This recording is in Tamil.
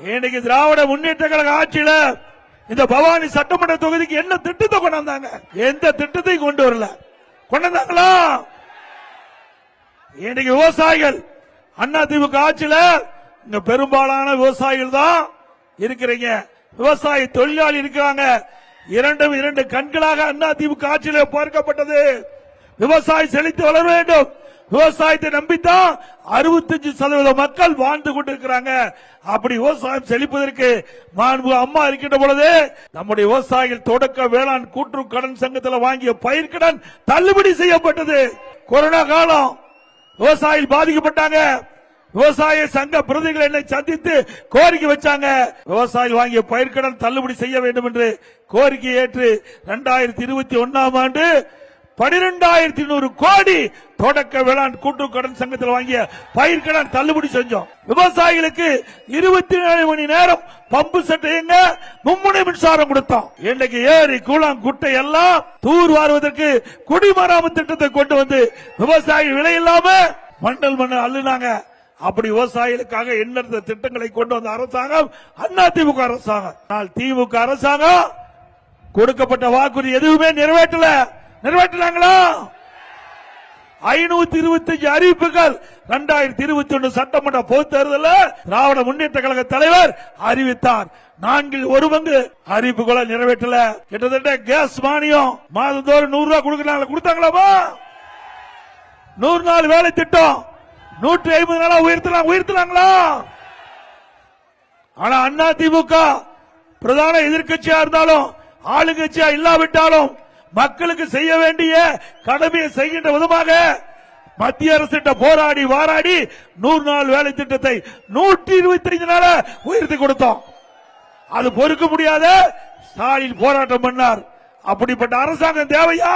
இன்னைக்கு திராவிட முன்னேற்ற கழக ஆட்சியில இந்த பவானி சட்டமன்ற தொகுதிக்கு என்ன திட்டத்தை கொண்டு வந்தாங்க? எந்த திட்டத்தையும் கொண்டு வரல. கொண்டு வந்தாங்களா? இன்னைக்கு விவசாயிகள் அதிமுக ஆட்சியில இங்க பெரும்பாலான விவசாயிகள் தான் இருக்கிறீங்க. விவசாய தொழிலாளி இருக்கிறாங்க. இரண்டு கண்களாக அதிமுக ஆட்சியில பார்க்கப்பட்டது. விவசாயி செழித்து வளர வேண்டும். விவசாயத்தை நம்பித்தான் 65% மக்கள் வாழ்ந்து கொண்டிருக்கிறாங்க. அப்படி விவசாயம் செழிப்பதற்கு மாண்பு அம்மா இருக்கின்ற பொழுது நம்முடைய விவசாயிகள் தொடக்க வேளாண் கூட்டுறவு கடன் சங்கத்தில் வாங்கிய பயிர்க்கடன் தள்ளுபடி செய்யப்பட்டது. கொரோனா காலம் விவசாயிகள் பாதிக்கப்பட்டாங்க. விவசாய சங்க பிரதிகள் என்னை சந்தித்து கோரிக்கை வச்சாங்க. விவசாயிகள் வாங்கிய பயிர்க்கடன் தள்ளுபடி செய்ய வேண்டும் என்று கோரிக்கை ஏற்று 2021 ஆண்டு 12,200 கோடி தொடக்க வேளாண் கூட்டுறவு கடன் சங்கத்தில் வாங்கிய பயிர்க்கடன் தள்ளுபடி செஞ்சோம். விவசாயிகளுக்கு 24 மணி நேரம் பம்பு செட்டைங்க மும்முனை மின்சாரம் கொடுத்தோம். இன்றைக்கு ஏரி குளம் குட்டை எல்லாம் தூர் வாருவதற்கு குடிமராமத்து திட்டத்தை கொண்டு வந்து விவசாயிகள் விலை இல்லாம மண்ணல் அள்ளுனாங்க. அப்படி விவசாயிகளுக்காக எண்ணற்ற திட்டங்களை கொண்டு வந்த அரசாங்கம் அதிமுக அரசாங்கம். திமுக அரசாங்கம் கொடுக்கப்பட்ட வாக்குறுதி எதுவுமே நிறைவேற்றலாங்களா? 525 அறிவிப்புகள் 2021 சட்டமன்ற பொதுத் தேர்தலில் திராவிட முன்னேற்ற கழக தலைவர் அறிவித்தார். 4/1 அறிவிப்புகளை நிறைவேற்றல. கிட்டத்தட்ட கேஸ் மானியம் மாதந்தோறும் 100 ரூபாய் கொடுத்தாங்களா? 100 நாள் வேலை திட்டம் 150 நாளா உயர்த்தினாங்களா? ஆனா அதிமுக பிரதான எதிர்க்கட்சியா இருந்தாலும் ஆளுங்கட்சியா இல்லாவிட்டாலும் மக்களுக்கு செய்ய வேண்டிய கடமையை செய்கின்ற விதமாக மத்திய அரசு போராடி 100 நாள் வேலை திட்டத்தை 125 நாள உயர்த்தி கொடுத்தோம். அது பொறுக்க முடியாத ஸ்டாலின் போராட்டம் பண்ணார். அப்படிப்பட்ட அரசாங்கம் தேவையா?